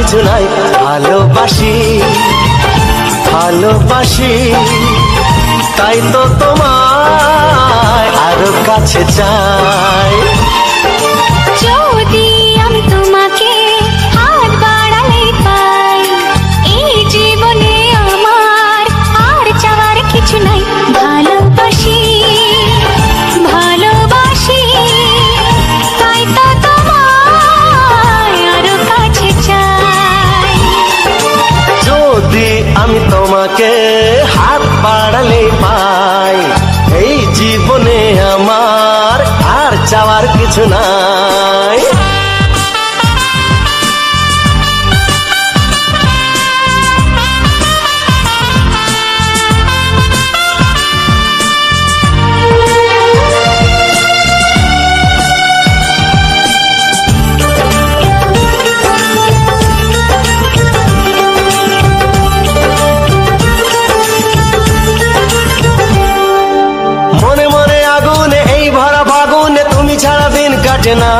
কিছু নাই। ভালোবাসি ভালোবাসি তাই তো তোমায় আরো কাছে চাই। যদি আমি তোমাকে হাত বাড়ালে পাই, এই জীবনে আমার আর চাওয়ার কিছু নাই। ভালোবাসি ভালোবাসি তাই তো তোমায় আরো কাছে চাই। যদি আমি তোমাকে হাত বাড়ালে পাই, এই জীবনে আমার আর চাওয়ার কিছু নাই। মনে মনে আগুনে এই ভরা ফাগুনে তুমি ছাড়া দিন কাটে না।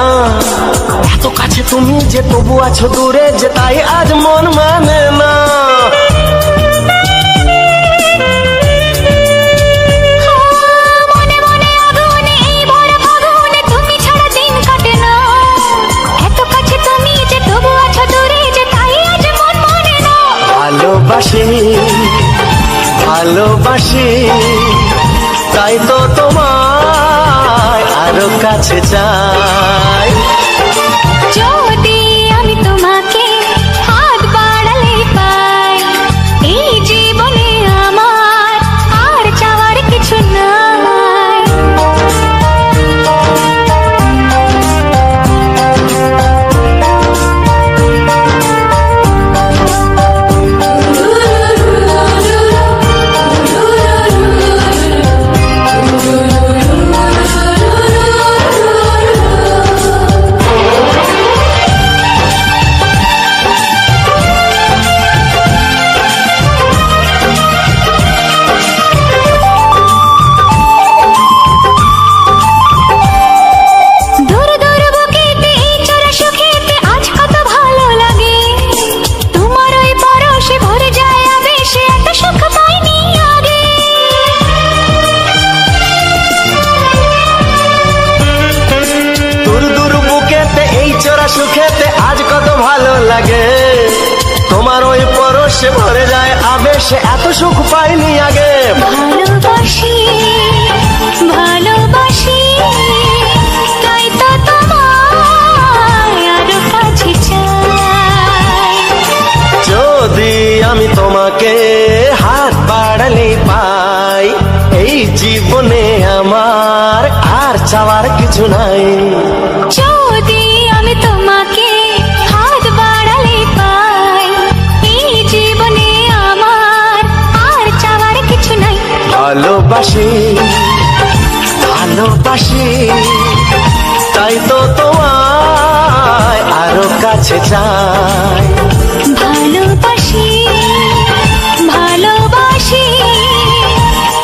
এত কাছে তুমি যে তবু আছো দূরে, যে তাই আজ মন মানে না। মনে মনে আগুনে এই ভরা ফাগুনে তুমি ছাড়া দিন কাটে না। এত কাছে তুমি যে তবু আছো দূরে, যে তাই আজ মন মানে না। ভালোবাসি ভালোবাসি তাই তো তোমায় আরো কাছে চাই। যদি আমি তোমাকে হাত বাড়ালে পাই, এই জীবনে আমার আর চাওয়ার কিছু নাই। দূর দূর বুকেতে এই চোরা সুখেতে আজ কত ভালো লাগে। তোমার ওই পরশে ভরে যায় আবেশে, এত সুখ পাইনি আগে। দূর দূর বুকেতে এই চোরা সুখেতে আজ কত ভালো লাগে। তোমার ওই পরশে ভরে যায় আবেশে, এত সুখ পাইনি আগে। ভালোবাসি ভালোবাসি তাই তো তোমায় আরো কাছে চাই। যদি আমি তোমাকে হাত বাড়ালে পাই, এই জীবনে আমার আর চাওয়ার কিছু নাই। যদি আমি তোমাকে হাত বাড়ালে পাই, এই জীবনে আমার আর চাওয়ার কিছু নাই। ভালোবাসি ভালোবাসি তাই তো তোমায় আরো কাছে চাই। ভালোবাসি ভালোবাসি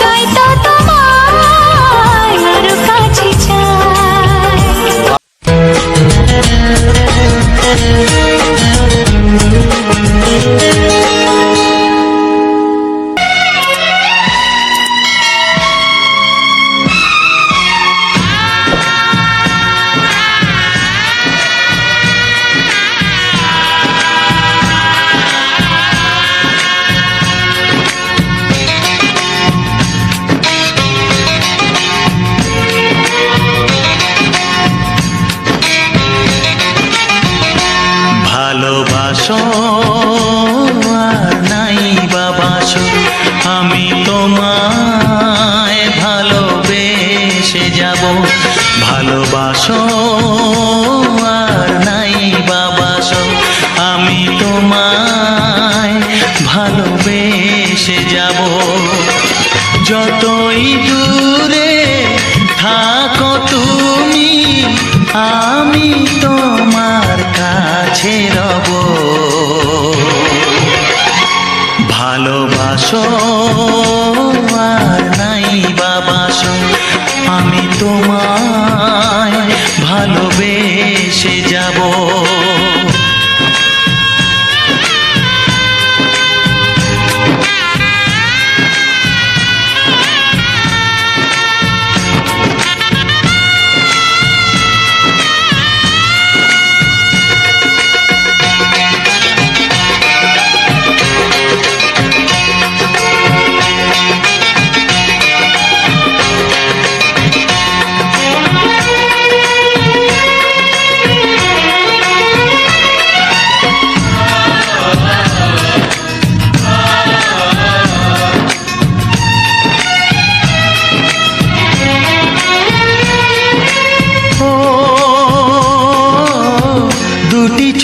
তাই তো তোমায় আরো কাছে চাই। ভালোবাসো আর নাই বাবাসো, আমি তোমায় ভালোবেসে যাব। ভালোবাসো আর নাই বাবাসো, আমি তোমায় ভালোবেসে যাব। যতই দূরে থাকো তুমি, আমি তোমার কাছে রব। ভালোবাসো আর নাই বাবাসো, আমি তোমায় ভালোবেসে যাব।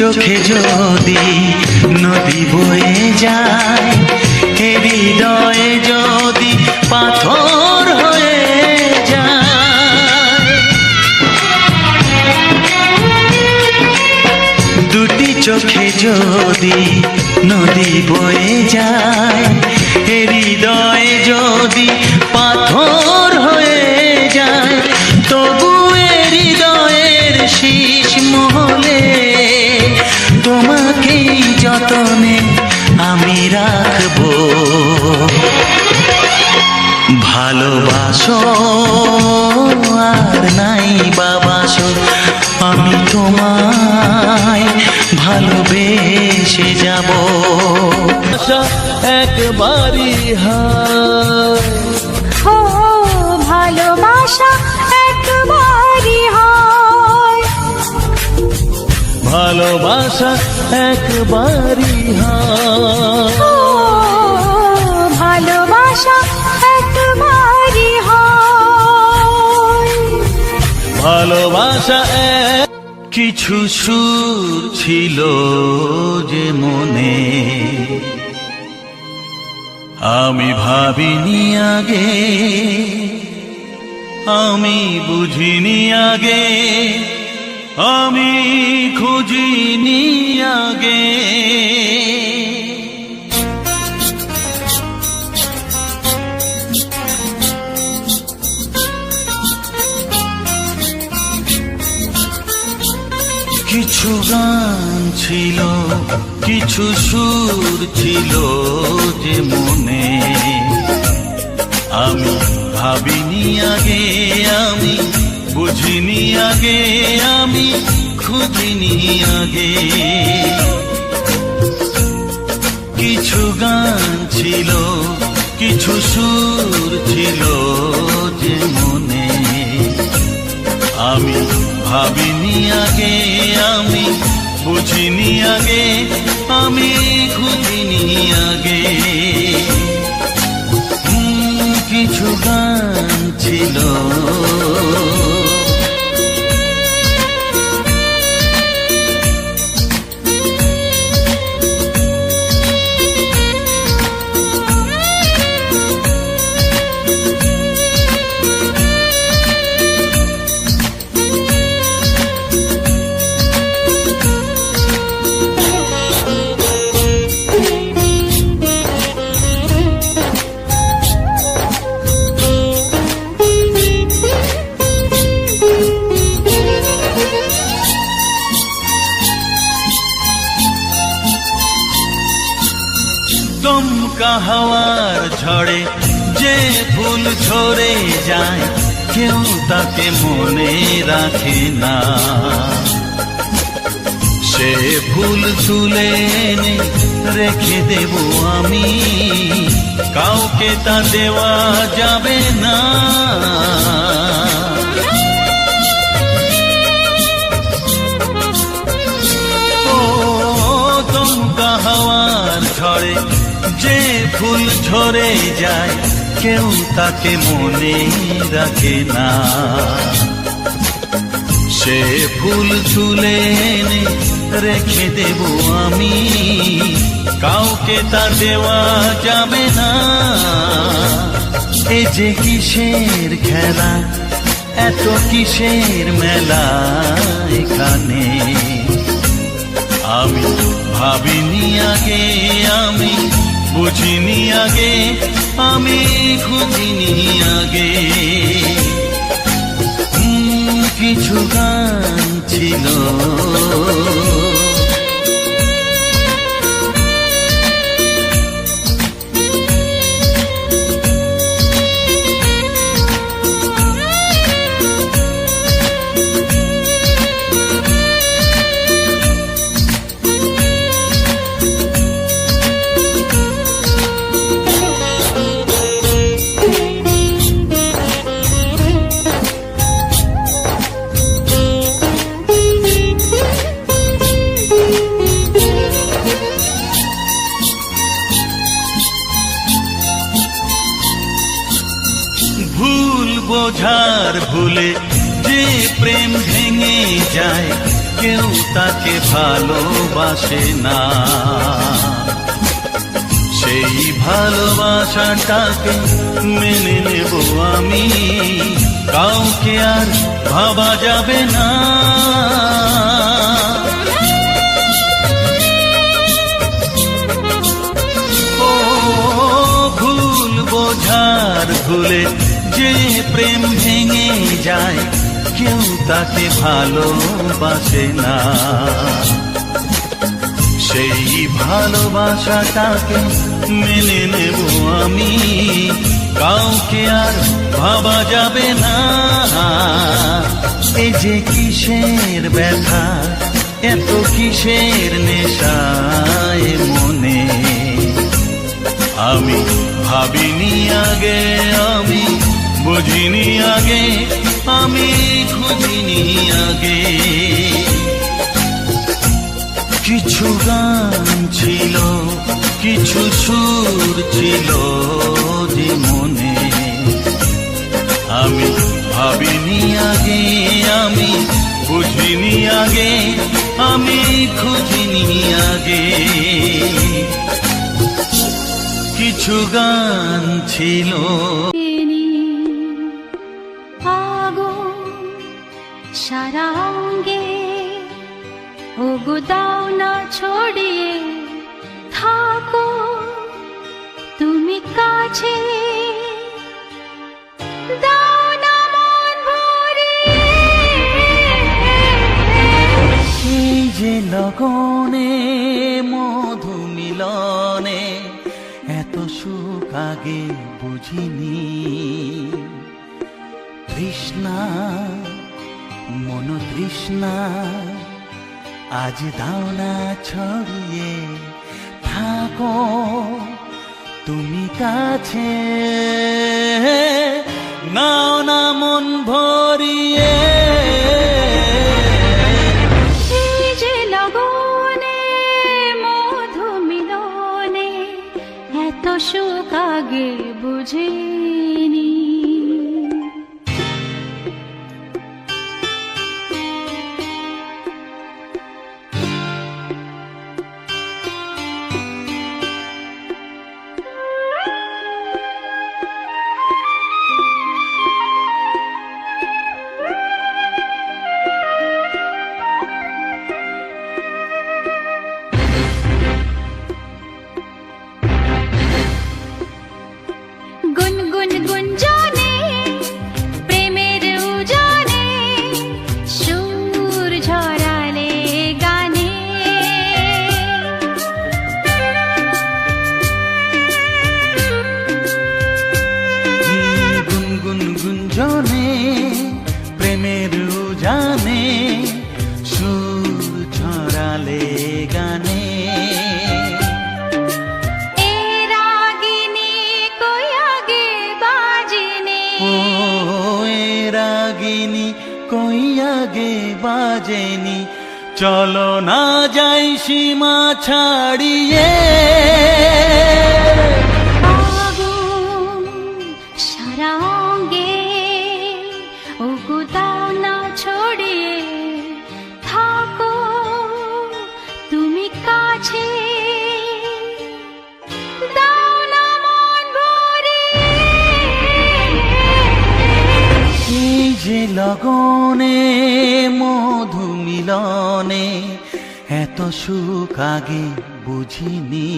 চোখে যদি নদী বয়ে যায়, হৃদয়ে যদি পাথর হয়ে যায়, দুটি চোখে যদি নদী বয়ে যায়, হৃদয়ে যদি পাথর হয়ে যায়, তবু হৃদয়ের শীষ মহলে তোমাকেই যতনে আমি রাখবো। ভালোবাসো আর নাই বাবাসো, আমি তোমায় ভালোবেসে যাব। একবারই হয়, ও ভালোবাসা একবারই হয়, ভালোবাসা একবারই হয়, ও ভালোবাসা একবারই হয়, ভালোবাসা এক। কিছু সুর ছিল যে মনে, আমি ভাবিনি আগে, আমি বুঝিনি আগে, আমি খুঁজিনি আগে। কিছু গান ছিল, কিছু সুর ছিল যে মনে, আমি ভাবিনি আগে, আমি বুঝিনি আগে, আমি খুঁজিনি আগে। কিছু গান ছিল, কিছু সুর ছিল যে মনে, আমি ভাবিনি আগে, আমি বুঝিনি আগে, আমি খুঁজিনি আগে। কিছু গান ছিল, দমকা হাওয়ার ঝড়ে যে ফুল ঝরে যায়, কেউ তাকে মনে রাখে না। সে ফুল তুলে এনে রেখে দেব আমি, কাউকে তা দেওয়া যাবে না। ও দমকা হাওয়ার ঝড়ে যে ফুল ঝরে যায়, কেউ তাকে মনে রাখে না। সে ফুল তুলে এনে রেখে দেব আমি, কাউকে তা দেওয়া যাবে না। এ যে কিসের খেলা, এত কিসের মেলা এখানে, আমি ভাবিনি আগে, আমি বুঝিনি আগে, আমি খুঁজিনি আগে। কিছু গান ছিল, ভুল বোঝার ভুলে যে প্রেম ভেঙে যায়, কেউ তাকে ভালোবাসে না। সেই ভালোবাসাটাকে মেনে নেব আমি, কাউকে আর ভাবা যাবে না। ও ভুল বোঝার ভুলে যে প্রেম ভেঙে যায়, কেউ তাকে ভালোবাসে না। সেই ভালোবাসাটাকে মেনে নেব আমি, কাউকে আর ভাবা যাবে না। এই যে কিসের ব্যথা, এত কিসের নেশায় মনে, আমি ভাবিনি আগে, আমি বুঝিনি আগে, আমি খুঁজিনি আগে। কিছু গান ছিল, কিছু সুর ছিল যে মনে, আমি ভাবিনি আগে, আমি বুঝিনি আগে, আমি খুঁজিনি আগে। কিছু গান ছিল। আগুন সারা অঙ্গে, ওগো দাও না ছড়িয়ে, থাকো তুমি কাছে, দাও না মন ভরিয়ে। এই যে লগনে মধু মিলনে, এত সুখ আগে বুঝিনি। তৃষ্ণা মন তৃষ্ণা, আজ দাও না ছড়িয়ে, থাকো তুমি কাছে, নাও না মন ভরিয়ে। এই যে লগনে মধু মিলনে, এত সুখ আগে বুঝিনি। গুনগুন গুঞ্জনে প্রেমের উজানে, সুর ঝরালে গানে। গুনগুন গুঞ্জনে প্রেমের উজানে, সুর ছড়ালে গানে। রাগিনী কই আগে বাজেনি, চলো না যাই সীমা ছাড়িয়ে। আগুন সারা অঙ্গে, ওগো দাও না ছড়িয়ে, থাকো তুমি কাছে, দাও না মন ভরিয়ে। এই যে লগনে মধু মিলনে, এত সুখ আগে বুঝিনি।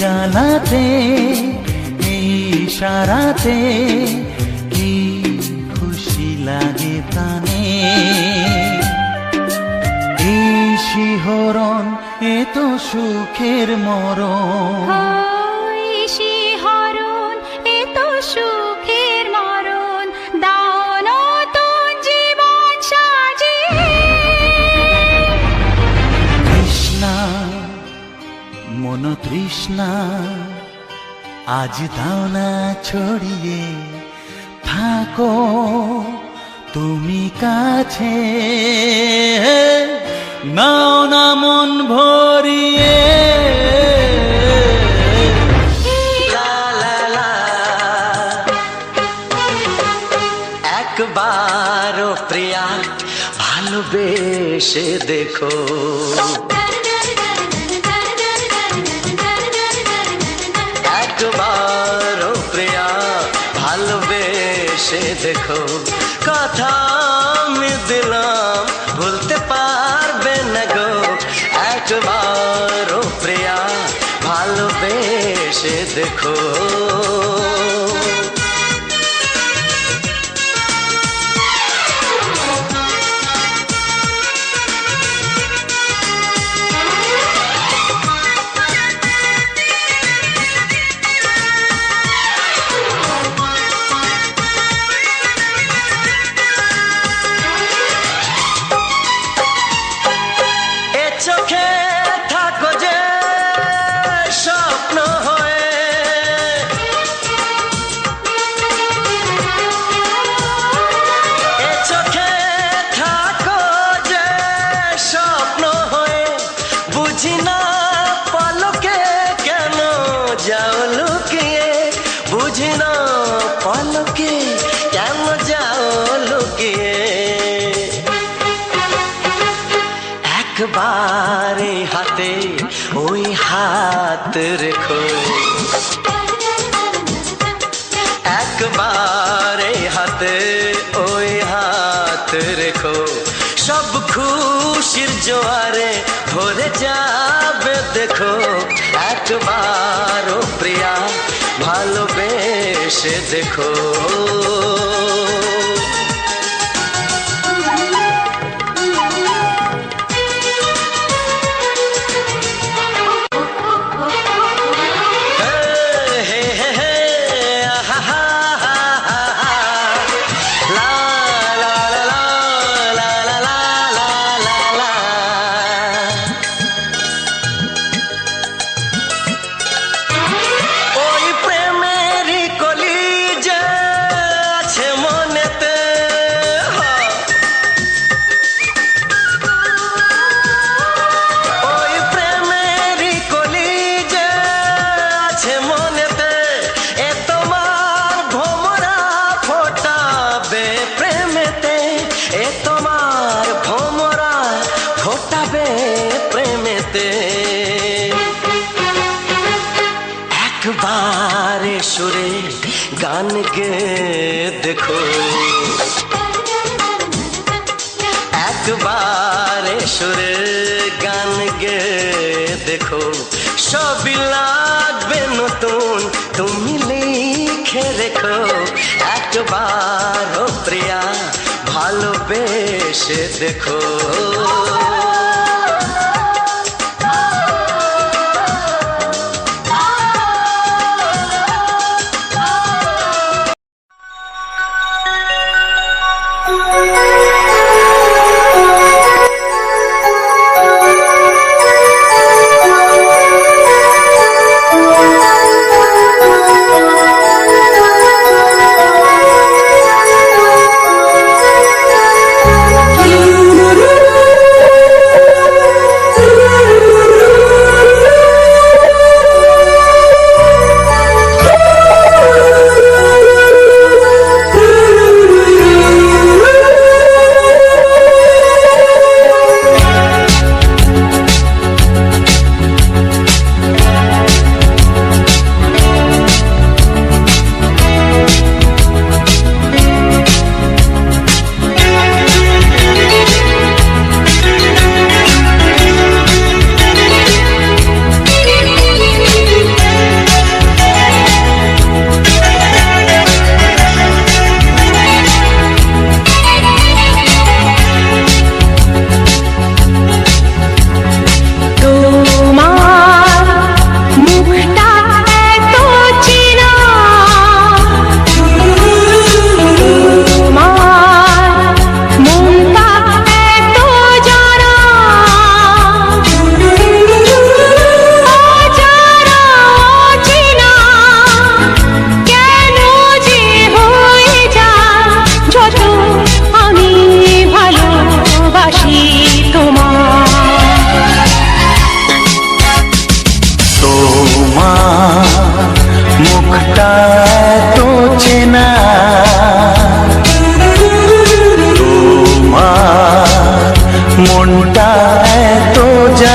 জানাতে এই ইশারাতে কি খুশি লাগে প্রাণে। শিহরণ এ তো সুখের মরণ ওই শিহরণ এ তো সুখের মরণ দাও নতুন জীবন সাজিয়ে তৃষ্ণা মন তৃষ্ণা আজ দাও না ছড়িয়ে থাকো তুমি কাছে নাও না মন ভরিয়ে লা লা লা। একবারও প্রিয়া ভালোবেসে দেখো, একবারও প্রিয়া ভালোবেসে দেখো। কথা আমি দিলাম ভুলতে পারবে না গো, একবারও প্রিয়া ভালোবেসে দেখো। এ চোখে থাকো যে স্বপ্ন হয়ে, এ চোখে থাকো যে স্বপ্ন হয়ে, বুঝি না পলকে কেন যাও লুকিয়ে, বুঝি না পলকে কেন যাও লুকিয়ে। একবারে হাতে ওই হাত রেখো, একবারে হাতে ওই হাত রেখো। সব খুশির জোয়ারে ভরে যাবে দেখো, একবারও প্রিয়া ভালোবেসে দেখো। ওই প্রেমেরই কলি যে আছে মনেতে, ওই প্রেমেরই কলি যে আছে মনেতে, এ তোমার ভোমরা ফোটাবে প্রেমেতে, এ তোমার ভোমরা ফোটাবে প্রেমেতে। একবারে সুরে গান গে দেখো, একবারে সুরে গান গে দেখো। সবই লাগবে নতুন তুমি লিখে রেখো, একবারও প্রিয়া ভালোবেসে দেখো।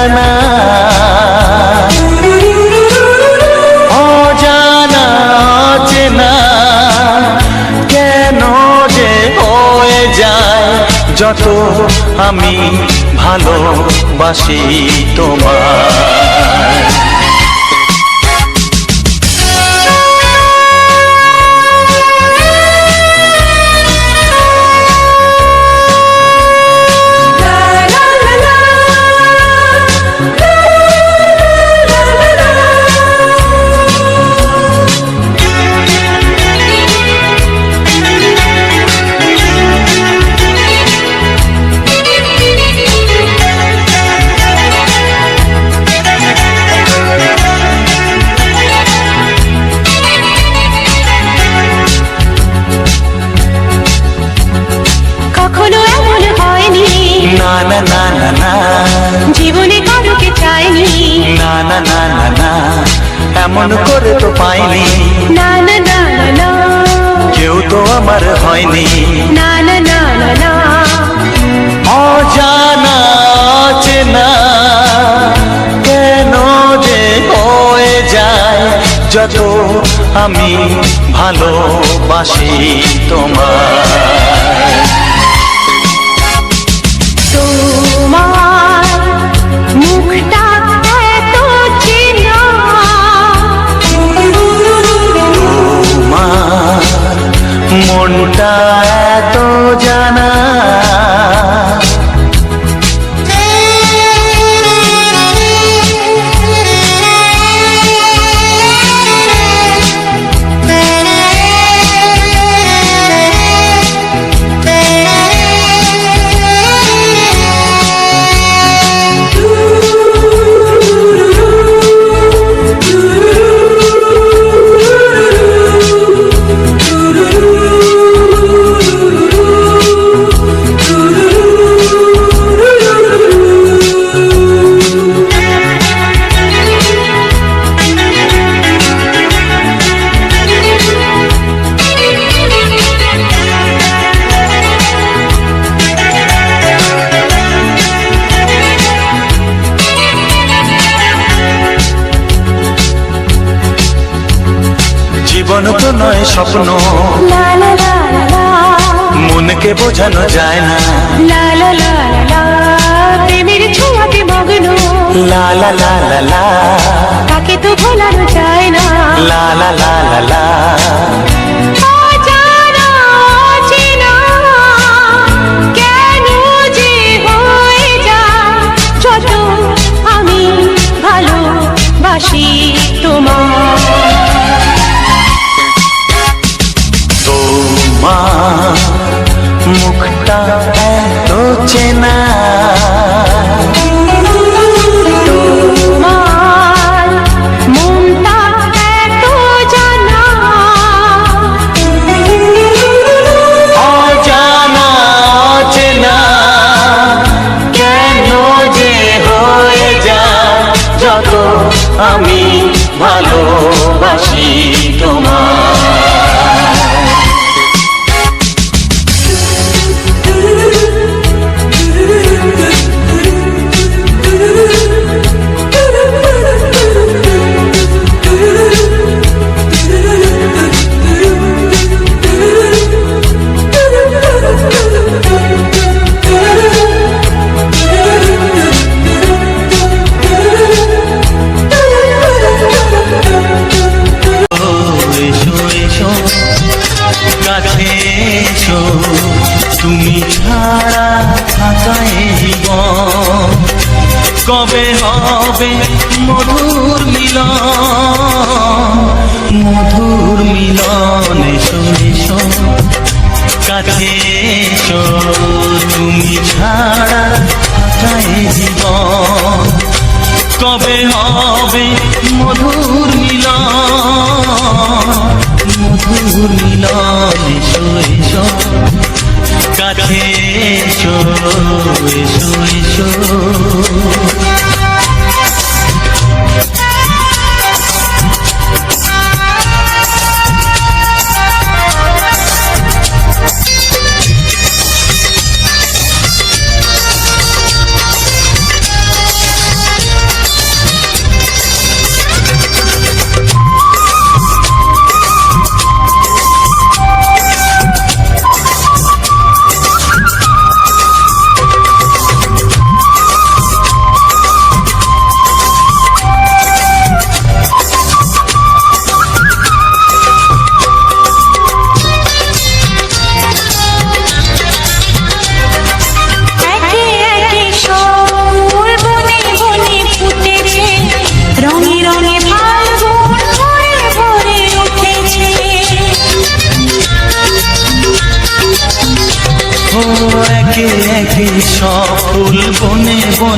জানা, অজানা অচেনা কেন যে হয়ে যায় যত আমি ভালোবাসি তোমায়। কখনো এমন হয়নি, না না না না না, জীবনে কারোকে চাইনি, না না না না না, এমন করে তো পাইনি, না না না না না, কেউ তো আমার হয়নি। না না না না না, অজানা অচেনা কেন যে হয়ে যায় যত আমি ভালোবাসি তোমায়। তোমার মুখটা এত চেনা, তোমার মনটা এত জানা, জীবন তো নয় স্বপ্ন, লা লা লা লা, মনকে বোঝানো যায় না, লা লা লা লা, প্রেমের ছোঁয়াতে মগ্ন, লা লা লা লা লা, তাকে তো ভোলানো যায় না, লা লা লা লা লা, অজানা অচেনা কেন যে হয়ে যায় যত আমি ভালোবাসি তোমায়। তোমার মুখটা এত চেনা, তোমার মনটা এত জানা, অজানা অচেনা কেন যে হয়ে যায় যত আমি ভালোবাসি তোমায়। কাছে এসো, তুমি ছাড়া থাকায় জীবন কবে হবে মধুর মিলন, মধুর মিলন। এসো এসো কাছে এসো, তুমি ছাড়া থাকায় জীবন কবে হবে মধুর মিলন, মধুর মিলন। এসো এসো কাছে এসো, এসো এসো।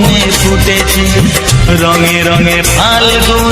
মনে ফুটেছে রঙে রঙে ফাল্গুন।